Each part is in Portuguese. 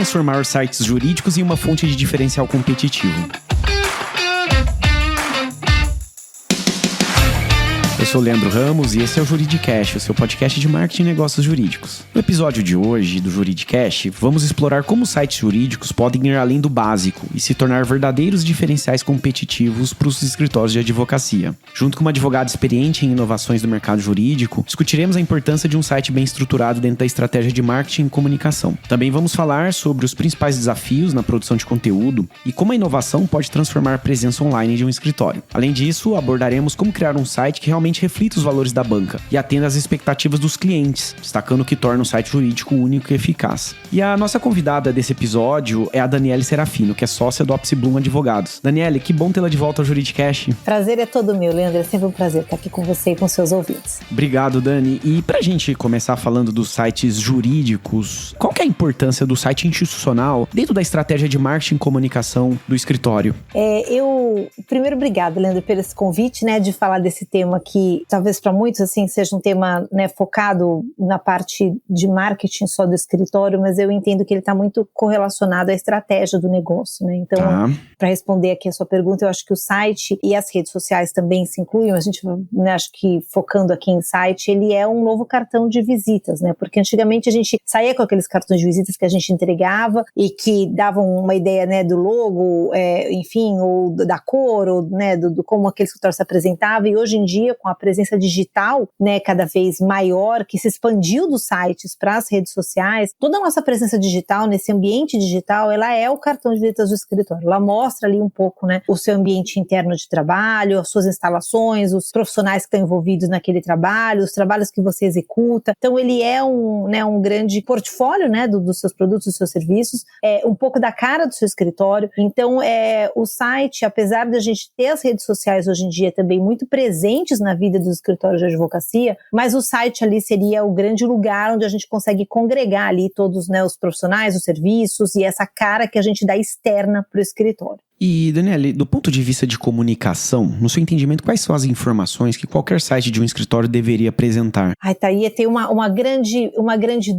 transformar os sites jurídicos em uma fonte de diferencial competitivo. Eu sou o Leandro Ramos e esse é o Juridicast, o seu podcast de marketing e negócios jurídicos. No episódio de hoje do Juridicast, vamos explorar como sites jurídicos podem ir além do básico e se tornar verdadeiros diferenciais competitivos para os escritórios de advocacia. Junto com uma advogada experiente em inovações do mercado jurídico, discutiremos a importância de um site bem estruturado dentro da estratégia de marketing e comunicação. Também vamos falar sobre os principais desafios na produção de conteúdo e como a inovação pode transformar a presença online de um escritório. Além disso, abordaremos como criar um site que realmente reflita os valores da banca e atenda às expectativas dos clientes, destacando o que torna o site jurídico único e eficaz. E a nossa convidada desse episódio é a Daniele Serafino, que é sócia do Opsi Bloom Advogados. Daniele, que bom tê-la de volta ao Juridicast. Prazer é todo meu, Leandro. É sempre um prazer estar aqui com você e com seus ouvintes. Obrigado, Dani. E pra gente começar falando dos sites jurídicos, qual que é a importância do site institucional dentro da estratégia de marketing e comunicação do escritório? Primeiro, obrigado, Leandro, pelo esse convite, de falar desse tema que talvez para muitos assim seja um tema focado na parte de marketing só do escritório, mas eu entendo que ele está muito correlacionado à estratégia do negócio, Então, para responder aqui a sua pergunta, eu acho que o site e as redes sociais também se incluem. A gente, acho que focando aqui em site, ele é um novo cartão de visitas, Porque antigamente a gente saía com aqueles cartões de visitas que a gente entregava e que davam uma ideia, do logo, enfim, ou da cor, ou do como aquele escritório se apresentava, e hoje em dia, com a presença digital, cada vez maior, que se expandiu dos sites para as redes sociais, toda a nossa presença digital, nesse ambiente digital, ela é o cartão de visitas do escritório. Ela mostra ali um pouco, o seu ambiente interno de trabalho, as suas instalações, os profissionais que estão envolvidos naquele trabalho, os trabalhos que você executa. Então, ele é um grande portfólio, dos seus produtos, dos seus serviços, um pouco da cara do seu escritório. Então, o site, apesar de a gente ter as redes sociais hoje em dia também muito presentes na vida dos escritórios de advocacia, mas o site ali seria o grande lugar onde a gente consegue congregar ali todos, os profissionais, os serviços e essa cara que a gente dá externa para o escritório. E, Daniele, do ponto de vista de comunicação, no seu entendimento, quais são as informações que qualquer site de um escritório deveria apresentar? Ia ter uma grande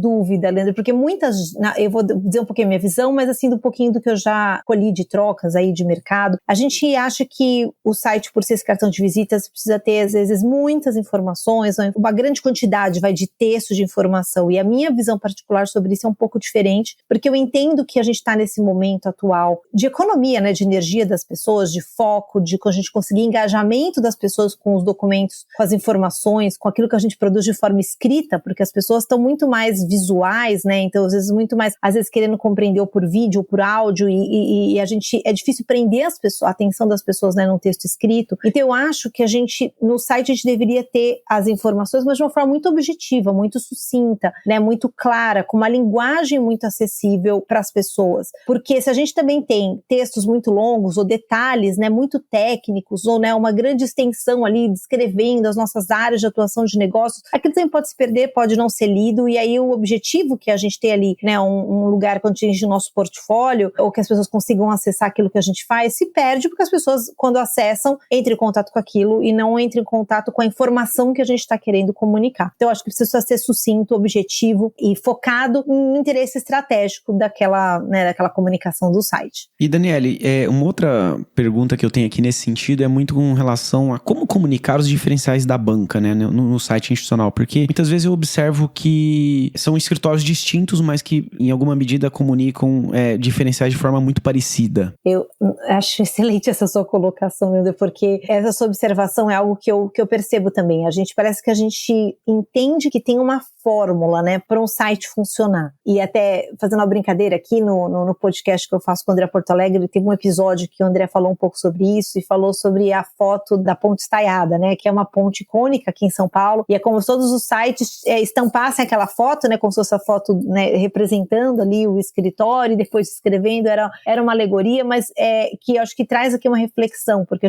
dúvida, Leandro, porque eu vou dizer um pouquinho a minha visão, mas assim, um pouquinho do que eu já colhi de trocas aí de mercado, a gente acha que o site, por ser esse cartão de visitas, precisa ter, às vezes, muitas informações, uma grande quantidade, de texto de informação, e a minha visão particular sobre isso é um pouco diferente, porque eu entendo que a gente está nesse momento atual de economia, de energia das pessoas, de foco, de a gente conseguir engajamento das pessoas com os documentos, com as informações, com aquilo que a gente produz de forma escrita, porque as pessoas estão muito mais visuais, então às vezes querendo compreender ou por vídeo ou por áudio, e a gente, é difícil prender a atenção das pessoas, num texto escrito. Então eu acho que no site a gente deveria ter as informações, mas de uma forma muito objetiva, muito sucinta, muito clara, com uma linguagem muito acessível para as pessoas, porque se a gente também tem textos muito longos ou detalhes, muito técnicos, ou uma grande extensão ali descrevendo as nossas áreas de atuação de negócios, aquilo também pode se perder, pode não ser lido, e aí o objetivo que a gente tem ali, um lugar que atinge o nosso portfólio, ou que as pessoas consigam acessar aquilo que a gente faz, se perde porque as pessoas, quando acessam, entram em contato com aquilo e não entram em contato com a informação que a gente está querendo comunicar. Então, eu acho que precisa ser sucinto, objetivo e focado em interesse estratégico daquela comunicação do site. E, Daniele, uma outra pergunta que eu tenho aqui nesse sentido é muito com relação a como comunicar os diferenciais da banca, no site institucional, porque muitas vezes eu observo que são escritórios distintos, mas que em alguma medida comunicam diferenciais de forma muito parecida. Eu acho excelente essa sua colocação, Leandro, porque essa sua observação é algo que eu percebo também. Parece que a gente entende que tem uma fórmula, para um site funcionar. E até fazendo uma brincadeira aqui no podcast que eu faço com o André Porto Alegre, teve um episódio que o André falou um pouco sobre isso e falou sobre a foto da Ponte Estaiada, que é uma ponte icônica aqui em São Paulo, e é como se todos os sites estampassem aquela foto, como se fosse a foto, representando ali o escritório e depois escrevendo, era uma alegoria, mas que eu acho que traz aqui uma reflexão, porque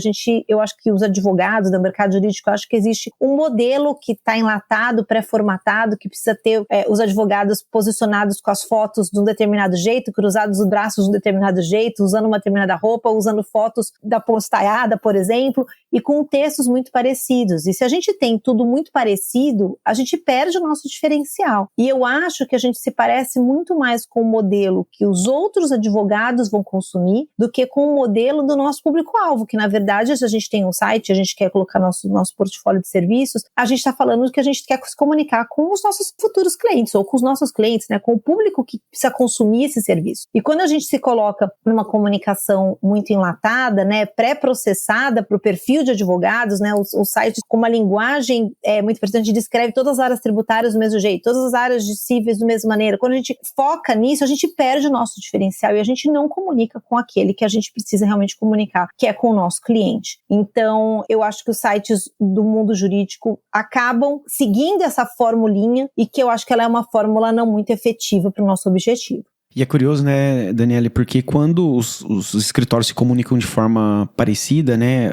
eu acho que os advogados do mercado jurídico, eu acho que existe um modelo que está enlatado, pré-formatado, que que precisa ter os advogados posicionados com as fotos de um determinado jeito, cruzados os braços de um determinado jeito, usando uma determinada roupa, usando fotos da postaiada, por exemplo, e com textos muito parecidos. E se a gente tem tudo muito parecido, a gente perde o nosso diferencial. E eu acho que a gente se parece muito mais com o modelo que os outros advogados vão consumir do que com o modelo do nosso público-alvo, que na verdade, se a gente tem um site, a gente quer colocar nosso portfólio de serviços, a gente está falando que a gente quer se comunicar com os nossos futuros clientes, ou com os nossos clientes, né, com o público que precisa consumir esse serviço. E quando a gente se coloca numa comunicação muito enlatada, né, pré-processada para o perfil de advogados, né, os sites com uma linguagem muito importante, descreve todas as áreas tributárias do mesmo jeito, todas as áreas de cíveis da mesma maneira. Quando a gente foca nisso, a gente perde o nosso diferencial e a gente não comunica com aquele que a gente precisa realmente comunicar, que é com o nosso cliente. Então, eu acho que os sites do mundo jurídico acabam seguindo essa formulinha e que eu acho que ela é uma fórmula não muito efetiva para o nosso objetivo. E é curioso, né, Daniele, porque quando os escritórios se comunicam de forma parecida, né,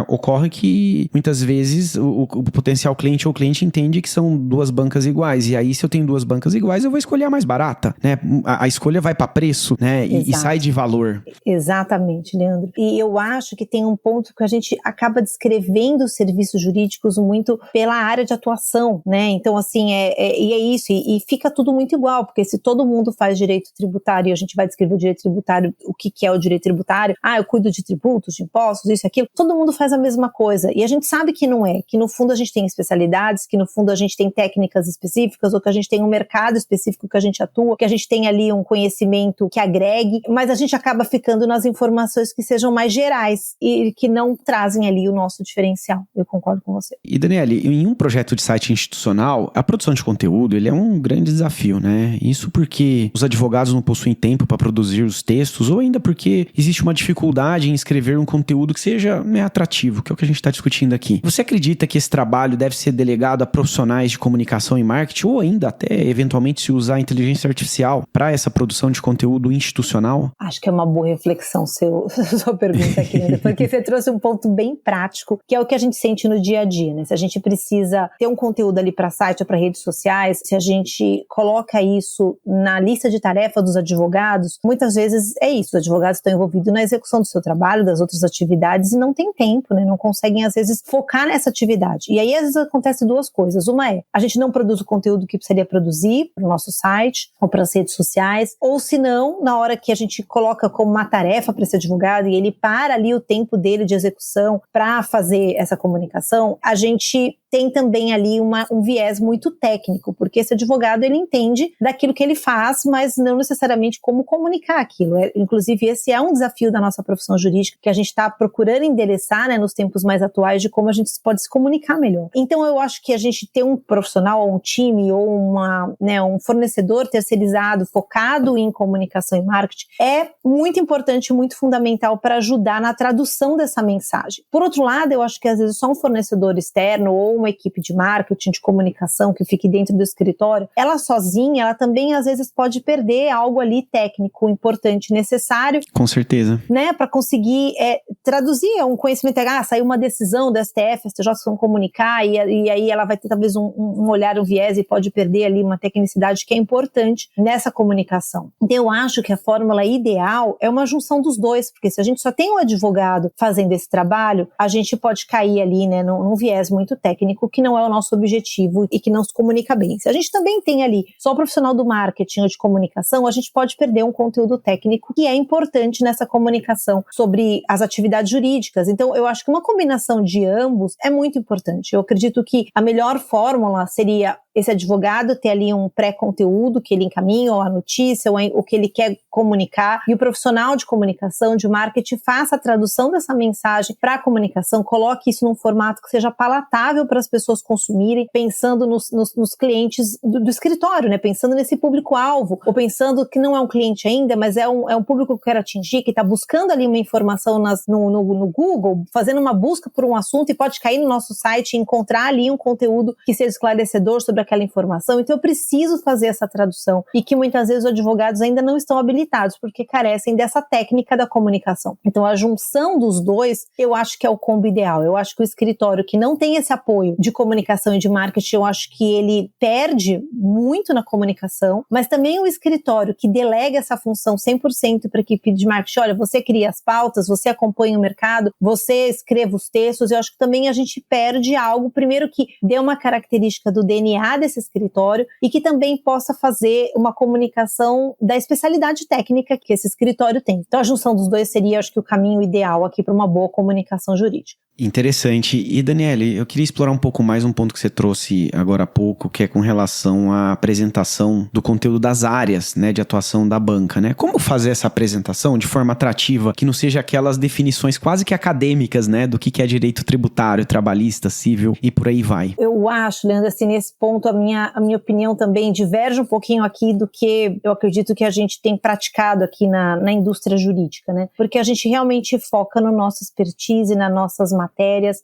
ocorre que muitas vezes o potencial cliente ou cliente entende que são duas bancas iguais. E aí, se eu tenho duas bancas iguais, eu vou escolher a mais barata, né? A escolha vai para preço, né, e sai de valor. Exatamente, Leandro. E eu acho que tem um ponto que a gente acaba descrevendo os serviços jurídicos muito pela área de atuação, né? Então, assim, e é isso. E fica tudo muito igual, porque se todo mundo faz direito tributário, e a gente vai descrever o direito tributário, o que é o direito tributário, eu cuido de tributos, de impostos, isso e aquilo, todo mundo faz a mesma coisa, e a gente sabe que não é, que no fundo a gente tem especialidades, que no fundo a gente tem técnicas específicas, ou que a gente tem um mercado específico que a gente atua, que a gente tem ali um conhecimento que agregue, mas a gente acaba ficando nas informações que sejam mais gerais, e que não trazem ali o nosso diferencial. Eu concordo com você. E Daniele, em um projeto de site institucional, a produção de conteúdo, ele é um grande desafio, né? Isso porque os advogados não possuem tempo para produzir os textos, ou ainda porque existe uma dificuldade em escrever um conteúdo que seja atrativo, que é o que a gente está discutindo aqui. Você acredita que esse trabalho deve ser delegado a profissionais de comunicação e marketing, ou ainda até, eventualmente, se usar a inteligência artificial para essa produção de conteúdo institucional? Acho que é uma boa reflexão sua pergunta aqui, né? Porque você trouxe um ponto bem prático, que é o que a gente sente no dia a dia, né? Se a gente precisa ter um conteúdo ali para site ou para redes sociais, se a gente coloca isso na lista de tarefas dos advogados, muitas vezes é isso, os advogados estão envolvidos na execução do seu trabalho, das outras atividades e não tem tempo, né? Não conseguem às vezes focar nessa atividade. E aí às vezes acontece duas coisas. Uma é, a gente não produz o conteúdo que precisaria produzir para o nosso site ou para as redes sociais, ou se não, na hora que a gente coloca como uma tarefa para esse advogado e ele para ali o tempo dele de execução para fazer essa comunicação, a gente tem também ali um viés muito técnico, porque esse advogado ele entende daquilo que ele faz, mas não necessariamente como comunicar aquilo. Inclusive, esse é um desafio da nossa profissão jurídica, que a gente está procurando endereçar, né, nos tempos mais atuais, de como a gente pode se comunicar melhor. Então, eu acho que a gente ter um profissional, ou um time, ou um fornecedor terceirizado, focado em comunicação e marketing, é muito importante, muito fundamental para ajudar na tradução dessa mensagem. Por outro lado, eu acho que às vezes só um fornecedor externo ou uma equipe de marketing, de comunicação que fique dentro do escritório, ela sozinha, ela também às vezes pode perder algo ali técnico, importante, necessário. Com certeza. Né, para conseguir traduzir um conhecimento, saiu uma decisão do STF, STJ vão comunicar e aí ela vai ter talvez um olhar, um viés e pode perder ali uma tecnicidade que é importante nessa comunicação. Então eu acho que a fórmula ideal é uma junção dos dois, porque se a gente só tem um advogado fazendo esse trabalho, a gente pode cair ali, né, num viés muito técnico que não é o nosso objetivo e que não se comunica bem. Se a gente também tem ali só o profissional do marketing ou de comunicação, a gente pode perder um conteúdo técnico que é importante nessa comunicação sobre as atividades jurídicas. Então, eu acho que uma combinação de ambos é muito importante. Eu acredito que a melhor fórmula seria esse advogado ter ali um pré-conteúdo que ele encaminha, ou a notícia, ou o que ele quer comunicar, e o profissional de comunicação, de marketing, faça a tradução dessa mensagem para a comunicação, coloque isso num formato que seja palatável para as pessoas consumirem, pensando nos clientes do escritório, né? Pensando nesse público-alvo, ou pensando que não é um cliente ainda, mas é um público que eu quero atingir, que está buscando ali uma informação no Google, fazendo uma busca por um assunto e pode cair no nosso site e encontrar ali um conteúdo que seja esclarecedor sobre aquela informação, então eu preciso fazer essa tradução, e que muitas vezes os advogados ainda não estão habilitados, porque carecem dessa técnica da comunicação. Então a junção dos dois, eu acho que é o combo ideal. Eu acho que o escritório que não tem esse apoio de comunicação e de marketing, eu acho que ele perde muito na comunicação, mas também o escritório que delega essa função 100% para a equipe de marketing, olha, você cria as pautas, você acompanha o mercado, você escreve os textos, eu acho que também a gente perde algo, primeiro que dê uma característica do DNA desse escritório e que também possa fazer uma comunicação da especialidade técnica que esse escritório tem. Então a junção dos dois seria, acho que, o caminho ideal aqui para uma boa comunicação jurídica. Interessante. E, Daniele, eu queria explorar um pouco mais um ponto que você trouxe agora há pouco, que é com relação à apresentação do conteúdo das áreas, né, de atuação da banca, né? Como fazer essa apresentação de forma atrativa, que não seja aquelas definições quase que acadêmicas, né, do que é direito tributário, trabalhista, civil e por aí vai? Eu acho, Leandro, assim, nesse ponto a minha opinião também diverge um pouquinho aqui do que eu acredito que a gente tem praticado aqui na indústria jurídica, né? Porque a gente realmente foca no nosso expertise, nas nossas matérias,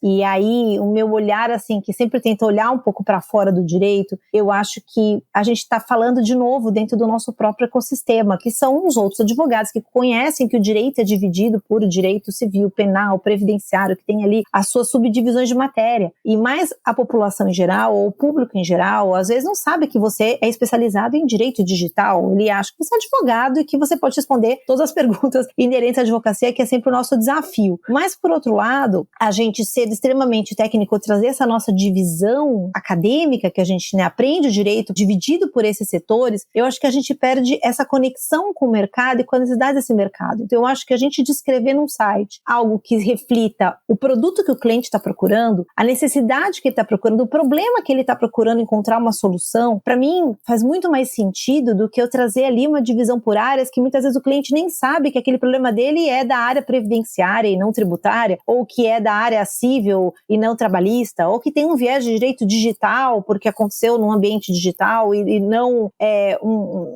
e aí o meu olhar, assim, que sempre tenta olhar um pouco para fora do direito, eu acho que a gente está falando de novo dentro do nosso próprio ecossistema, que são os outros advogados que conhecem que o direito é dividido por direito civil, penal, previdenciário, que tem ali as suas subdivisões de matéria, e mais a população em geral, ou o público em geral, às vezes não sabe que você é especializado em direito digital, ele acha que você é advogado e que você pode responder todas as perguntas inerentes à advocacia, que é sempre o nosso desafio. Mas, por outro lado, a gente ser extremamente técnico, trazer essa nossa divisão acadêmica, que a gente, né, aprende o direito dividido por esses setores, eu acho que a gente perde essa conexão com o mercado e com a necessidade desse mercado. Então eu acho que a gente descrever num site algo que reflita o produto que o cliente está procurando, a necessidade que ele está procurando, o problema que ele está procurando encontrar uma solução, para mim faz muito mais sentido do que eu trazer ali uma divisão por áreas que muitas vezes o cliente nem sabe que aquele problema dele é da área previdenciária e não tributária, ou que é da área civil e não trabalhista, ou que tem um viés de direito digital porque aconteceu num ambiente digital e não,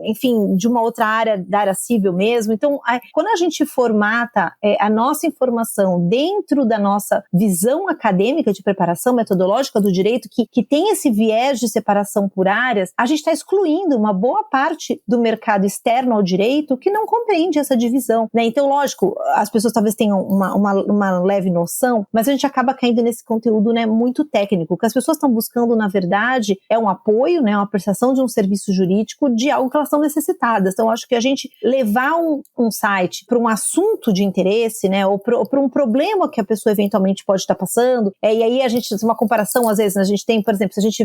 enfim, de uma outra área, da área civil mesmo. Então, quando a gente formata a nossa informação dentro da nossa visão acadêmica de preparação metodológica do direito, que tem esse viés de separação por áreas, a gente está excluindo uma boa parte do mercado externo ao direito que não compreende essa divisão, né? Então, lógico, as pessoas talvez tenham uma leve noção, mas a gente acaba caindo nesse conteúdo, né, muito técnico. O que as pessoas estão buscando, na verdade, é um apoio, né, uma prestação de um serviço jurídico de algo que elas estão necessitadas. Então, acho que a gente levar um site para um assunto de interesse, né, ou para um problema que a pessoa eventualmente pode estar passando, e aí a gente, uma comparação, às vezes, a gente tem, por exemplo, se a gente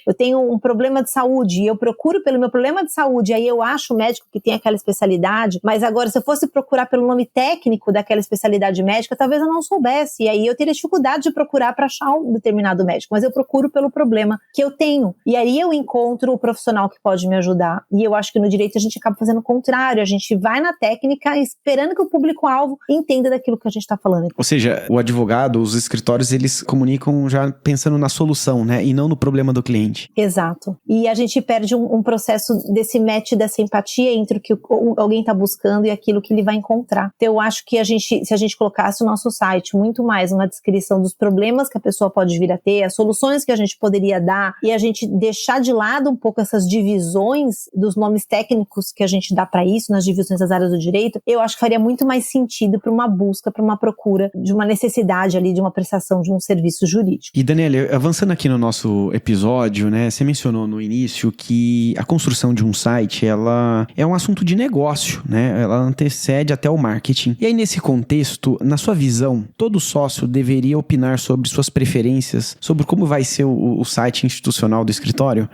eu tenho um problema de saúde e eu procuro pelo meu problema de saúde, aí eu acho o médico que tem aquela especialidade, mas agora se eu fosse procurar pelo nome técnico daquela especialidade médica, talvez eu não soubesse, e aí eu teria dificuldade de procurar para achar um determinado médico, mas eu procuro pelo problema que eu tenho, e aí eu encontro o profissional que pode me ajudar. E eu acho que no direito a gente acaba fazendo o contrário, a gente vai na técnica esperando que o público-alvo entenda daquilo que a gente está falando. Ou seja, o advogado, os escritórios, eles comunicam já pensando na solução, né, e não no problema do cliente. Exato. E a gente perde um processo desse match, dessa empatia entre o que alguém está buscando e aquilo que ele vai encontrar. Então eu acho que se a gente colocasse o nosso site muito mais uma descrição dos problemas que a pessoa pode vir a ter, as soluções que a gente poderia dar, e a gente deixar de lado um pouco essas divisões dos nomes técnicos que a gente dá para isso, nas divisões das áreas do direito, eu acho que faria muito mais sentido para uma busca, para uma procura de uma necessidade ali, de uma prestação de um serviço jurídico. E Daniele, avançando aqui no nosso episódio, né, você mencionou no início que a construção de um site, ela é um assunto de negócio, né, ela antecede até o marketing. E aí nesse contexto, na sua visão, todo sócio deveria opinar sobre suas preferências, sobre como vai ser o site institucional do escritório?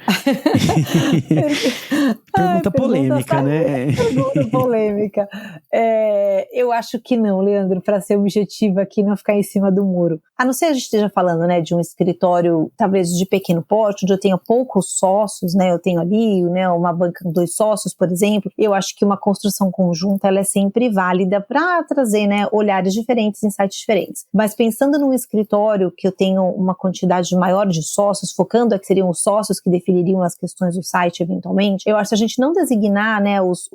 Pergunta polêmica, né? Pergunta polêmica. Eu acho que não, Leandro, para ser objetivo aqui, não ficar em cima do muro. A não ser a gente esteja falando, né, de um escritório, talvez de pequeno porte, onde eu tenho poucos sócios, né, eu tenho ali, né, uma banca com 2 sócios, por exemplo, eu acho que uma construção conjunta, ela é sempre válida para trazer, né, olhares diferentes, insights diferentes. Mas pensando num escritório que eu tenho uma quantidade maior de sócios, focando que seriam os sócios que definiriam as questões do site eventualmente, eu acho que a gente não designar, né, os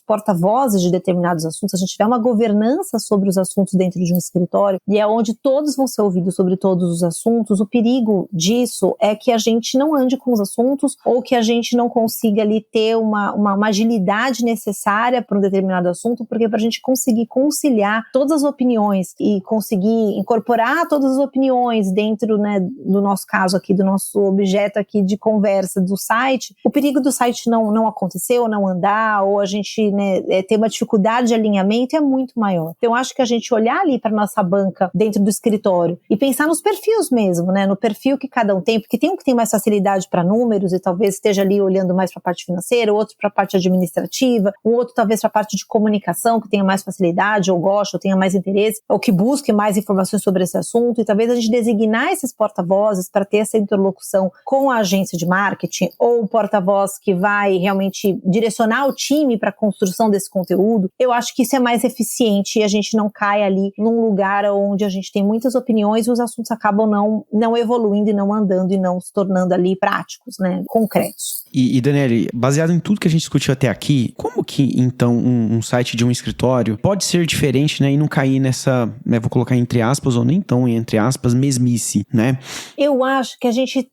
porta-vozes de determinados assuntos, se a gente tiver uma governança sobre os assuntos dentro de um escritório, e é onde todos vão ser ouvidos sobre todos os assuntos, o perigo disso é que a gente não ande com os assuntos ou que a gente não consiga ali ter uma agilidade necessária para um determinado assunto, porque para a gente conseguir conciliar todas as opiniões e conseguir incorporar todas as opiniões dentro, né, do nosso caso aqui, do nosso objeto aqui de conversa do site, o perigo do site não acontecer ou não andar, ou a gente, né, ter uma dificuldade de alinhamento é muito maior. Então eu acho que a gente olhar ali para nossa banca dentro do escritório e pensar nos perfis mesmo, né, no perfil que cada um tem, porque tem um que tem mais facilidade para números e talvez esteja ali olhando mais para a parte financeira, outro para a parte administrativa, um outro talvez para a parte de comunicação que tenha mais facilidade, ou gosta, ou tenha mais interesse, ou que busque mais informações sobre esse assunto, e talvez a gente designar esses porta-vozes para ter essa interlocução com a agência de marketing, ou o porta-voz que vai realmente direcionar o time para a construção desse conteúdo. Eu acho que isso é mais eficiente e a gente não cai ali num lugar onde a gente tem muitas opiniões e os assuntos acabam não evoluindo e não andando e não se tornando ali práticos, né, concretos. E Daniele, baseado em tudo que a gente discutiu até aqui, como que então um site de um escritório pode ser diferente, né, e não cair nessa, né, vou colocar entre aspas ou nem tão entre aspas, mesmice, né? Eu acho que a gente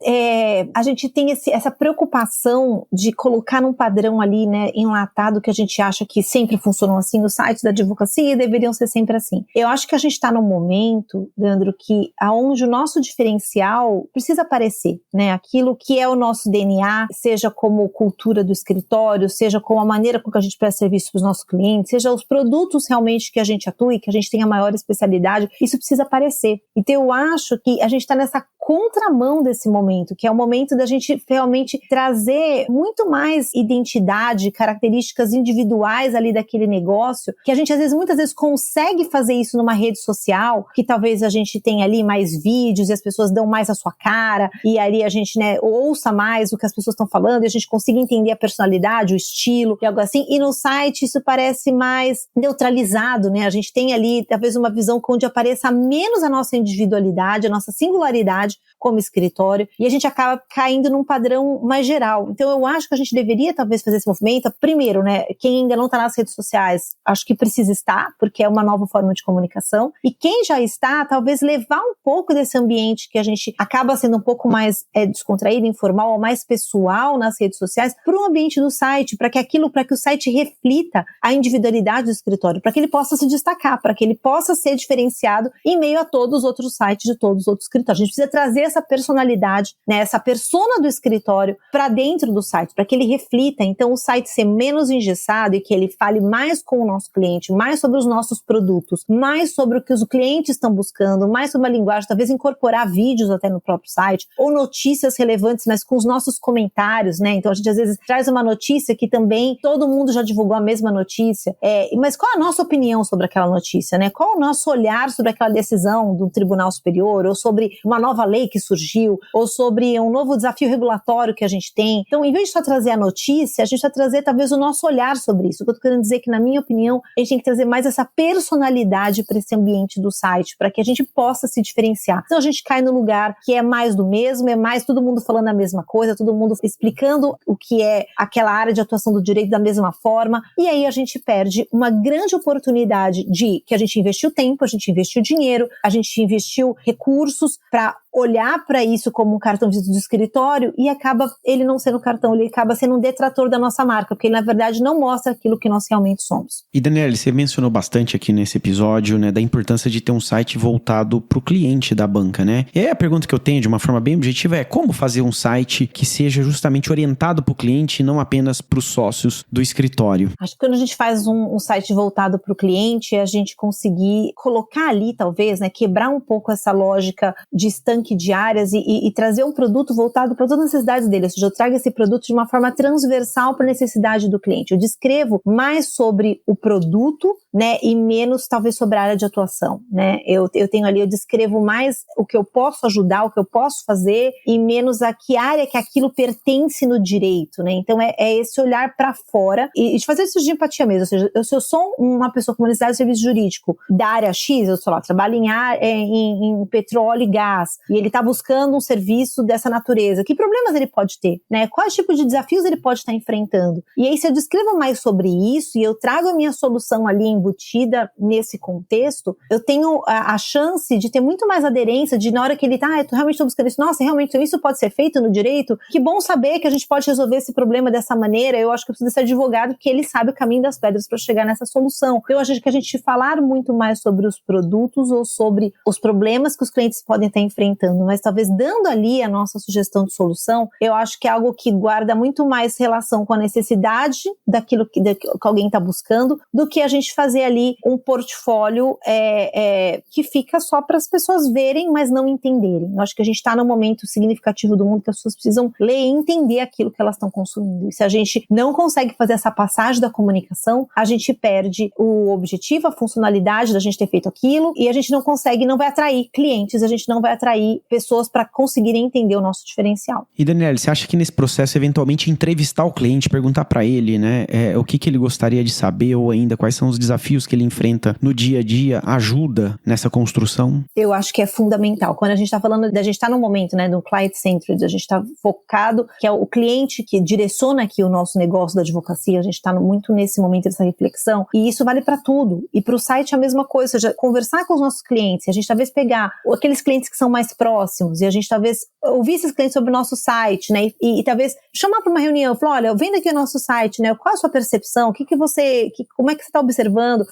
tem essa preocupação de colocar num padrão ali, né, enlatado, que a gente acha que sempre funcionam assim, os sites da advocacia deveriam ser sempre assim. Eu acho que a gente está num momento, Leandro, que aonde o nosso diferencial precisa aparecer, né, aquilo que é o nosso DNA, seja como cultura do escritório, seja como a maneira com que a gente presta serviço para os nossos clientes, seja os produtos realmente que a gente atua e que a gente tem a maior especialidade, isso precisa aparecer. Então eu acho que a gente está nessa contramão desse momento, que é o momento da gente realmente trazer muito mais identidade, características individuais ali daquele negócio, que a gente muitas vezes consegue fazer isso numa rede social, que talvez a gente tenha ali mais vídeos e as pessoas dão mais a sua cara, e ali a gente, né, ouça mais o que as pessoas estão falando, e a gente consiga entender a personalidade, o estilo, e algo assim, e no site isso parece mais neutralizado, né, a gente tem ali talvez uma visão onde apareça menos a nossa individualidade, a nossa singularidade como escritório, e a gente acaba caindo num padrão mais geral. Então eu acho que a gente deveria talvez fazer esse movimento, primeiro, né, quem ainda não está nas redes sociais, acho que precisa estar, porque é uma nova forma de comunicação, e quem já está, talvez levar um pouco desse ambiente que a gente acaba sendo um pouco mais descontraído, informal, ou mais pessoal nas redes sociais, para o ambiente do site, para que o site reflita a individualidade do escritório, para que ele possa se destacar, para que ele possa ser diferenciado em meio a todos os outros sites de todos os outros escritórios. A gente precisa trazer essa personalidade, né, essa persona do escritório para dentro do site, para que ele reflita, então, o site ser menos engessado e que ele fale mais com o nosso cliente, mais sobre os nossos produtos, mais sobre o que os clientes estão buscando, mais sobre uma linguagem, talvez incorporar vídeos até no próprio site, ou notícias relevantes, mas com os nossos comentários, né? Então a gente às vezes traz uma notícia que também todo mundo já divulgou a mesma notícia, mas qual a nossa opinião sobre aquela notícia, né? Qual o nosso olhar sobre aquela decisão do Tribunal Superior, ou sobre uma nova lei que surgiu, ou sobre um novo desafio regulatório que a gente tem. Então, em vez de só trazer a notícia, a gente vai trazer talvez o nosso olhar sobre isso. O que eu tô querendo dizer é que, na minha opinião, a gente tem que trazer mais essa personalidade para esse ambiente do site, para que a gente possa se diferenciar. Então a gente cai no lugar que é mais do mesmo, é mais todo mundo falando a mesma coisa, todo mundo explicando o que é aquela área de atuação do direito da mesma forma, e aí a gente perde uma grande oportunidade de que a gente investiu tempo, a gente investiu dinheiro, a gente investiu recursos para olhar para isso como um cartão de visita do escritório, e acaba ele não sendo cartão, ele acaba sendo um detrator da nossa marca, porque ele na verdade não mostra aquilo que nós realmente somos. E Daniele, você mencionou bastante aqui nesse episódio, né, da importância de ter um site voltado para o cliente da banca, né? E aí a pergunta que eu tenho de uma forma bem objetiva é como fazer um site que seja justamente orientado para o cliente e não apenas para os sócios do escritório? Acho que quando a gente faz um site voltado para o cliente, a gente conseguir colocar ali, talvez, né, quebrar um pouco essa lógica de estanque de áreas e trazer um produto voltado para todas as necessidades dele, ou seja, eu trago esse produto de uma forma transversal para a necessidade do cliente. Eu descrevo mais sobre o produto, né, e menos talvez sobre a área de atuação, né? Eu tenho ali, eu descrevo mais o que eu posso ajudar, o que eu posso fazer, e menos a que área que aquilo pertence no direito, né? Então é esse olhar para fora e de fazer isso de empatia mesmo, ou seja, se eu sou uma pessoa com uma necessidade de serviço jurídico da área X, eu sei lá, trabalho em petróleo e gás, e ele está buscando um serviço dessa natureza, que problemas ele pode ter, né? Quais tipos de desafios ele pode estar enfrentando? E aí, se eu descrevo mais sobre isso e eu trago a minha solução ali embutida nesse contexto, eu tenho a chance de ter muito mais aderência, de na hora que ele tá, eu realmente estou buscando isso, nossa, realmente isso pode ser feito no direito? Que bom saber que a gente pode resolver esse problema dessa maneira. Eu acho que eu preciso desse advogado, porque ele sabe o caminho das pedras para chegar nessa solução. Eu acho que a gente falar muito mais sobre os produtos ou sobre os problemas que os clientes podem estar enfrentando, mas talvez dando ali a nossa sugestão de solução, eu acho que é algo que guarda muito mais relação com a necessidade daquilo que alguém está buscando, do que a gente fazer ali um portfólio que fica só para as pessoas verem, mas não entenderem. Eu acho que a gente está num momento significativo do mundo que as pessoas precisam ler e entender aquilo que elas estão consumindo. E se a gente não consegue fazer essa passagem da comunicação, a gente perde o objetivo, a funcionalidade da gente ter feito aquilo, e a gente não consegue, não vai atrair clientes, a gente não vai atrair pessoas para conseguirem entender o nosso diferencial. E Daniele, você acha que nesse processo, eventualmente, entrevistar o cliente, perguntar para ele, né, o que ele gostaria de saber, ou ainda quais são os desafios que ele enfrenta no dia a dia, ajuda nessa construção? Eu acho que é fundamental. Quando a gente está falando, a gente está num momento, né, do client-centered, a gente está focado, que é o cliente que direciona aqui o nosso negócio da advocacia, a gente está muito nesse momento dessa reflexão, e isso vale para tudo. E para o site é a mesma coisa, ou seja, conversar com os nossos clientes, a gente talvez pegar aqueles clientes que são mais próximos, e a gente talvez ouvir esses clientes sobre o nosso site, né, e talvez chamar para uma reunião, falar, olha, vendo aqui o nosso site, né, qual a sua percepção, como é que você está observando?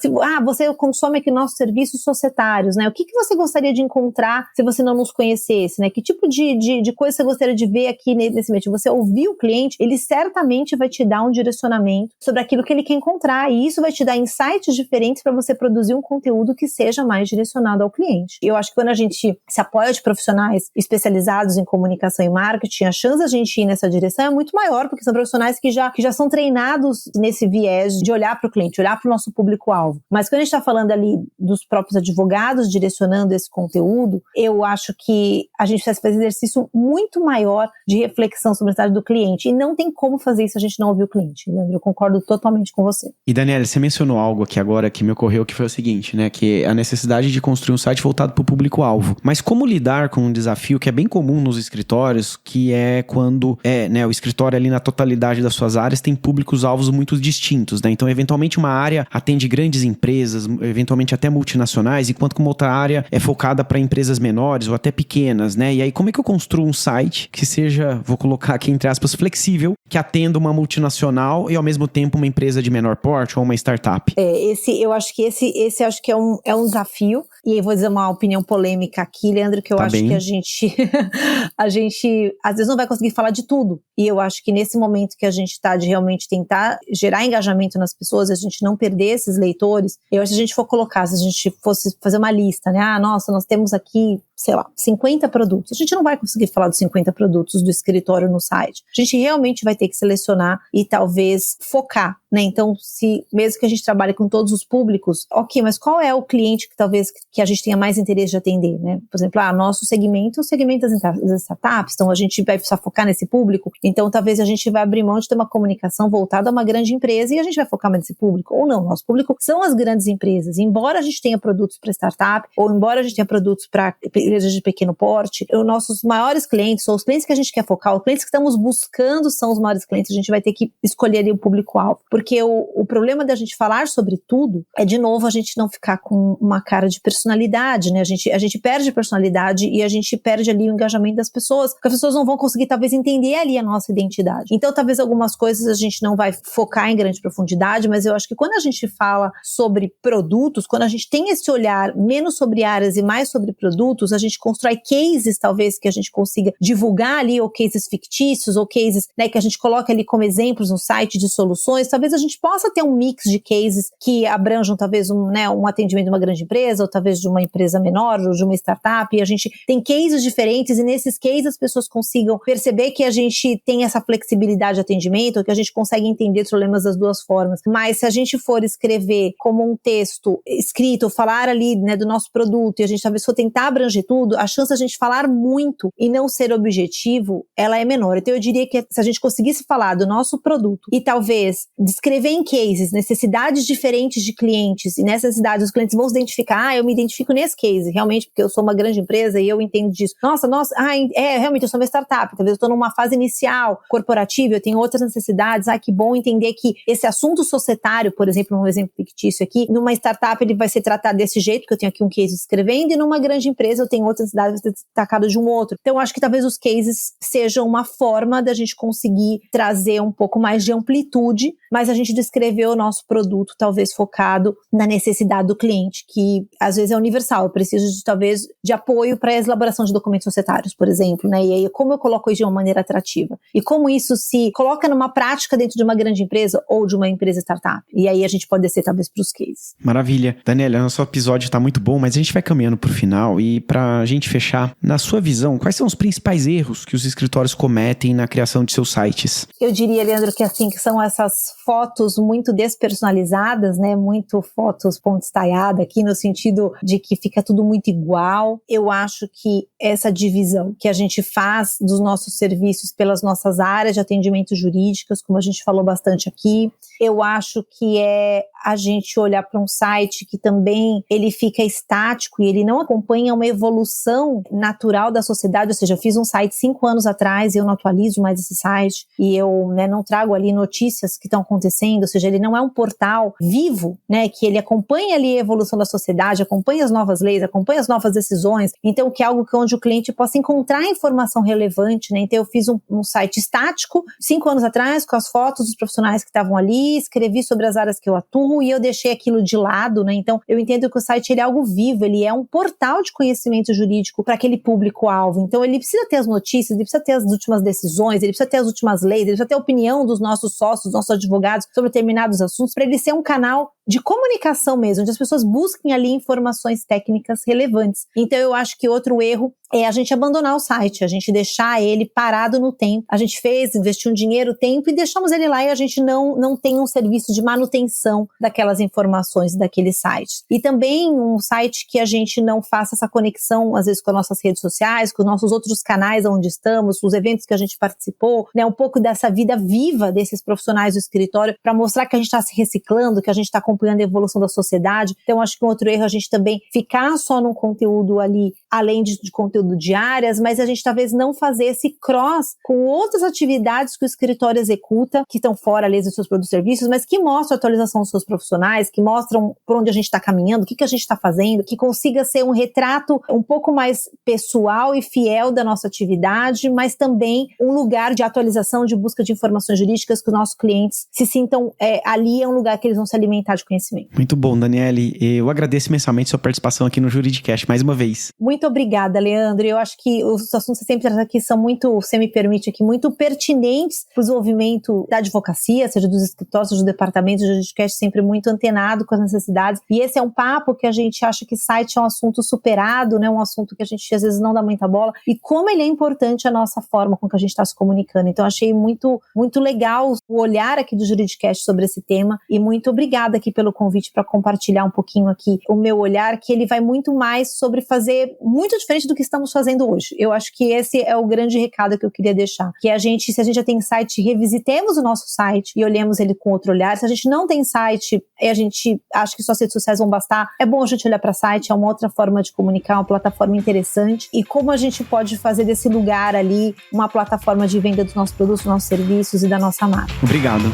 Você consome aqui nossos serviços societários, né, o que você gostaria de encontrar se você não nos conhecesse, né, que tipo de coisa você gostaria de ver aqui nesse meio? Você ouvir o cliente, ele certamente vai te dar um direcionamento sobre aquilo que ele quer encontrar, e isso vai te dar insights diferentes para você produzir um conteúdo que seja mais direcionado ao cliente. Eu acho que quando a gente se apoia de profissionais especializados em comunicação e marketing, a chance da gente ir nessa direção é muito maior, porque são profissionais que já são treinados nesse viés de olhar para o cliente, olhar para o nosso público-alvo. Mas quando a gente está falando ali dos próprios advogados direcionando esse conteúdo, eu acho que a gente precisa fazer um exercício muito maior de reflexão sobre a necessidade do cliente, e não tem como fazer isso se a gente não ouvir o cliente. Leandro, eu concordo totalmente com você. E Daniele, você mencionou algo aqui agora que me ocorreu, que foi o seguinte, né, que a necessidade de construir um site voltado para o público-alvo. Mas como lidar com um desafio que é bem comum nos escritórios, que é quando o escritório ali na totalidade das suas áreas tem públicos-alvos muito distintos, né? Então, eventualmente, uma área atende grandes empresas, eventualmente até multinacionais, enquanto que uma outra área é focada para empresas menores ou até pequenas, né? E aí, como é que eu construo um site que seja, vou colocar aqui entre aspas, flexível, que atenda uma multinacional e ao mesmo tempo uma empresa de menor porte ou uma startup? Eu acho que esse acho que é um desafio, e eu vou dizer uma opinião polêmica aqui, Leandro, que eu acho que a gente às vezes não vai conseguir falar de tudo, e eu acho que nesse momento que a gente está de realmente tentar gerar engajamento nas pessoas, a gente não perder esses leitores, eu acho que se a gente for colocar, se a gente fosse fazer uma lista, né, nossa, nós temos aqui, sei lá, 50 produtos, a gente não vai conseguir falar dos 50 produtos do escritório no site, a gente realmente vai ter que selecionar e talvez focar, né, então mesmo que a gente trabalhe com todos os públicos, ok, mas qual é o cliente que talvez que a gente tenha mais interesse de atender, né, por exemplo, nosso segmento é o segmento das startups, então a gente vai precisar focar nesse público, então talvez a gente vai abrir mão de ter uma comunicação voltada a uma grande empresa e a gente vai focar mais nesse público, ou não, nosso público são as grandes empresas, embora a gente tenha produtos para startup, ou embora a gente tenha produtos para empresas de pequeno porte, os nossos maiores clientes, ou os clientes que a gente quer focar, os clientes que estamos buscando são os maiores clientes, a gente vai ter que escolher ali o público-alvo, porque o problema da gente falar sobre tudo é, de novo, a gente não ficar com uma cara de personalidade, né, a gente perde personalidade e a gente perde ali o engajamento das pessoas, porque as pessoas não vão conseguir talvez entender ali a nossa identidade, então talvez algumas coisas a gente não vai focar em grande profundidade, mas eu acho que quando a gente fala sobre produtos, quando a gente tem esse olhar menos sobre áreas e mais sobre produtos, a gente constrói cases talvez que a gente consiga divulgar ali, ou cases fictícios, ou cases, né, que a gente coloca ali como exemplos no site de soluções, talvez a gente possa ter um mix de cases que abranjam talvez um atendimento de uma grande empresa, ou talvez de uma empresa menor, ou de uma startup, e a gente tem cases diferentes, e nesses cases as pessoas consigam perceber que a gente tem essa flexibilidade de atendimento, que a gente consegue entender os problemas das duas formas. Mas se a gente for escrever como um texto escrito, falar ali, né, do nosso produto, e a gente talvez for tentar abranger tudo, a chance de a gente falar muito e não ser objetivo, ela é menor. Então eu diria que se a gente conseguisse falar do nosso produto e talvez descrever em cases necessidades diferentes de clientes, e nessas necessidades os clientes vão se identificar, eu me identifico nesse case, realmente, porque eu sou uma grande empresa e eu entendo disso. Nossa, realmente eu sou uma startup, talvez eu estou numa fase inicial, corporativa, eu tenho outras necessidades, que bom entender que esse assunto societário, por exemplo, um exemplo fictício aqui, numa startup ele vai ser tratado desse jeito, que eu tenho aqui um case escrevendo, e numa grande empresa eu tenho outras necessidades, vai ser destacado de um outro. Então, acho que talvez os cases sejam uma forma da gente conseguir trazer um pouco mais de amplitude, mas a gente descreveu o nosso produto, talvez focado na necessidade do cliente, que às vezes é universal. Eu preciso talvez de apoio para a elaboração de documentos societários, por exemplo, né? E aí, como eu coloco isso de uma maneira atrativa? E como isso se coloca numa prática dentro de uma grande empresa ou de uma empresa startup? E aí a gente pode descer talvez para os cases. Maravilha. Daniela, nosso episódio está muito bom, mas a gente vai caminhando para o final e para a gente fechar, na sua visão, quais são os principais erros que os escritórios cometem na criação de seus sites? Eu diria, Leandro, que assim, que são essas fotos muito despersonalizadas, né? Muito fotos ponto estaiada aqui, no sentido de que fica tudo muito igual. Eu acho que essa divisão que a gente faz dos nossos serviços pelas nossas áreas de atendimento jurídicas, como a gente falou bastante aqui, eu acho que é a gente olhar para um site que também ele fica estático e ele não acompanha uma evolução natural da sociedade, ou seja, eu fiz um site 5 anos atrás e eu não atualizo mais esse site e eu, né, não trago ali notícias que estão acontecendo, ou seja, ele não é um portal vivo, né, que ele acompanha ali a evolução da sociedade, acompanha as novas leis, acompanha as novas decisões, então que é algo onde o cliente possa encontrar informação relevante, né, então eu fiz um site estático 5 anos atrás com as fotos dos profissionais que estavam ali, escrevi sobre as áreas que eu atuo e eu deixei aquilo de lado, né? Então, eu entendo que o site ele é algo vivo, ele é um portal de conhecimento jurídico para aquele público-alvo. Então, ele precisa ter as notícias, ele precisa ter as últimas decisões, ele precisa ter as últimas leis, ele precisa ter a opinião dos nossos sócios, dos nossos advogados sobre determinados assuntos, para ele ser um canal de comunicação mesmo, onde as pessoas busquem ali informações técnicas relevantes. Então, eu acho que outro erro é a gente abandonar o site, a gente deixar ele parado no tempo. A gente investiu um dinheiro, tempo e deixamos ele lá e a gente não tem um serviço de manutenção daquelas informações daquele site. E também um site que a gente não faça essa conexão, às vezes, com as nossas redes sociais, com os nossos outros canais onde estamos, os eventos que a gente participou, né, um pouco dessa vida viva desses profissionais do escritório para mostrar que a gente está se reciclando, que a gente está acompanhando a evolução da sociedade. Então, acho que um outro erro é a gente também ficar só num conteúdo ali, além de conteúdo diárias, mas a gente talvez não fazer esse cross com outras atividades que o escritório executa, que estão fora ali dos seus produtos e serviços, mas que mostram a atualização dos seus profissionais, que mostram por onde a gente está caminhando, o que a gente está fazendo, que consiga ser um retrato um pouco mais pessoal e fiel da nossa atividade, mas também um lugar de atualização, de busca de informações jurídicas, que os nossos clientes se sintam ali, é um lugar que eles vão se alimentar de conhecimento. Muito bom, Daniele. Eu agradeço imensamente sua participação aqui no Juridicast mais uma vez. Muito obrigada, Leandro. Eu acho que os assuntos que você sempre traz aqui são muito, você me permite aqui, muito pertinentes para o desenvolvimento da advocacia, seja dos escritórios, dos departamentos, o Juridicast sempre muito antenado com as necessidades. E esse é um papo que a gente acha que site é um assunto superado, né? Um assunto que a gente às vezes não dá muita bola. E como ele é importante a nossa forma com que a gente está se comunicando. Então, achei muito, muito legal o olhar aqui do Juridicast sobre esse tema. E muito obrigada aqui pelo convite para compartilhar um pouquinho aqui o meu olhar, que ele vai muito mais sobre fazer muito diferente do que estamos fazendo hoje. Eu acho que esse é o grande recado que eu queria deixar, que a gente, se a gente já tem site, revisitemos o nosso site e olhemos ele com outro olhar. Se a gente não tem site e a gente acha que só as redes sociais vão bastar, é bom a gente olhar para site, é uma outra forma de comunicar, uma plataforma interessante, e como a gente pode fazer desse lugar ali uma plataforma de venda dos nossos produtos, dos nossos serviços e da nossa marca. Obrigado.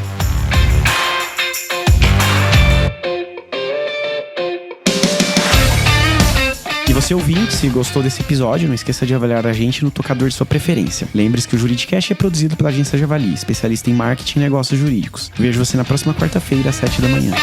E você ouvinte, se gostou desse episódio, não esqueça de avaliar a gente no tocador de sua preferência. Lembre-se que o Juridicast é produzido pela Agência Javali, especialista em marketing e negócios jurídicos. Vejo você na próxima quarta-feira, às 7 da manhã.